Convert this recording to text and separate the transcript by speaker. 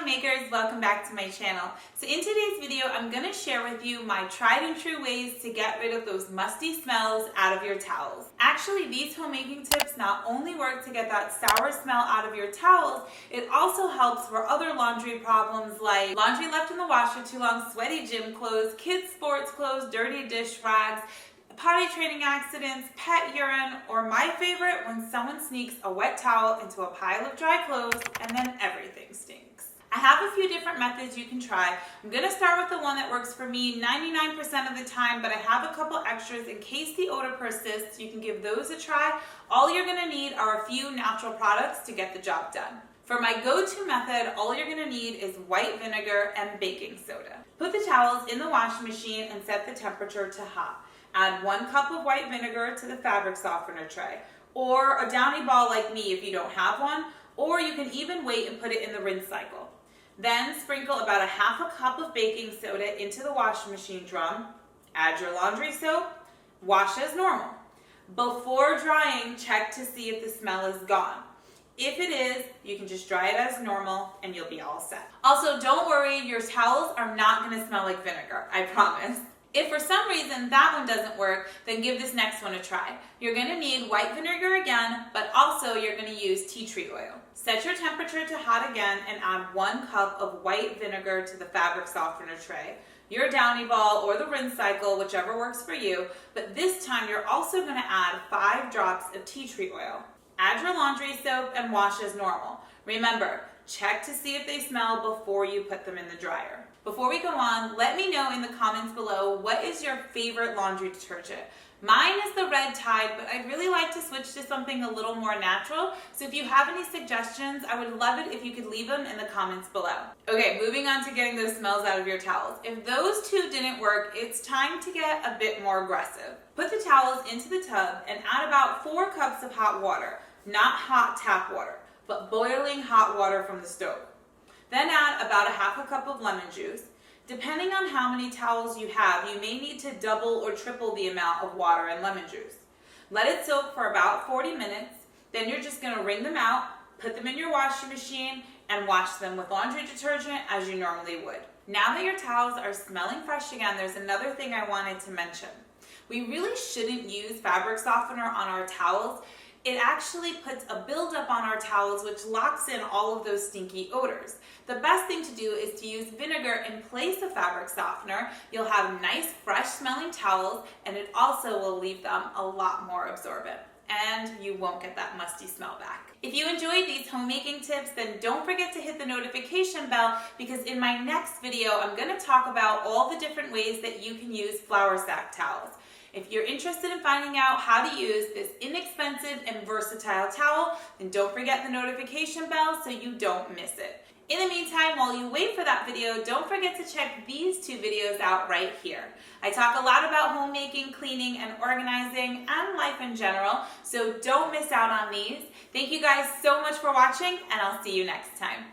Speaker 1: Homemakers, welcome back to my channel. So in today's video, I'm going to share with you my tried and true ways to get rid of those musty smells out of your towels. Actually, these homemaking tips not only work to get that sour smell out of your towels, it also helps for other laundry problems like laundry left in the washer too long, sweaty gym clothes, kids' sports clothes, dirty dish rags, potty training accidents, pet urine, or my favorite, when someone sneaks a wet towel into a pile of dry clothes and then everything stinks. I have a few different methods you can try. I'm going to start with the one that works for me 99% of the time, but I have a couple extras in case the odor persists. You can give those a try. All you're going to need are a few natural products to get the job done. For my go-to method, all you're going to need is white vinegar and baking soda. Put the towels in the washing machine and set the temperature to hot. Add 1 cup of white vinegar to the fabric softener tray, or a Downy ball like me if you don't have one, or you can even wait and put it in the rinse cycle. Then sprinkle about a half a cup of baking soda into the washing machine drum, add your laundry soap, wash as normal. Before drying, check to see if the smell is gone. If it is, you can just dry it as normal and you'll be all set. Also, don't worry, your towels are not going to smell like vinegar, I promise. If for some reason that one doesn't work, then give this next one a try. You're going to need white vinegar again, but also you're going to use tea tree oil. Set your temperature to hot again and add 1 cup of white vinegar to the fabric softener tray, your Downy ball or the rinse cycle, whichever works for you, but this time you're also going to add 5 drops of tea tree oil. Add your laundry soap and wash as normal. Remember, check to see if they smell before you put them in the dryer. Before we go on, let me know in the comments below, what is your favorite laundry detergent? Mine is the Red Tide, but I'd really like to switch to something a little more natural. So if you have any suggestions, I would love it if you could leave them in the comments below. Okay, moving on to getting those smells out of your towels. If those two didn't work, it's time to get a bit more aggressive. Put the towels into the tub and add about 4 cups of hot water, not hot tap water, but boiling hot water from the stove. Then add about a half a cup of lemon juice. Depending on how many towels you have, you may need to double or triple the amount of water and lemon juice. Let it soak for about 40 minutes. Then you're just going to wring them out, put them in your washing machine, and wash them with laundry detergent as you normally would. Now that your towels are smelling fresh again, there's another thing I wanted to mention. We really shouldn't use fabric softener on our towels. It actually puts a buildup on our towels, which locks in all of those stinky odors. The best thing to do is to use vinegar in place of fabric softener. You'll have nice, fresh smelling towels, and it also will leave them a lot more absorbent. And you won't get that musty smell back. If you enjoyed these homemaking tips, then don't forget to hit the notification bell, because in my next video, I'm going to talk about all the different ways that you can use flour sack towels. If you're interested in finding out how to use this inexpensive and versatile towel, then don't forget the notification bell so you don't miss it. In the meantime, while you wait for that video, don't forget to check these 2 videos out right here. I talk a lot about homemaking, cleaning, and organizing, and life in general, so don't miss out on these. Thank you guys so much for watching, and I'll see you next time.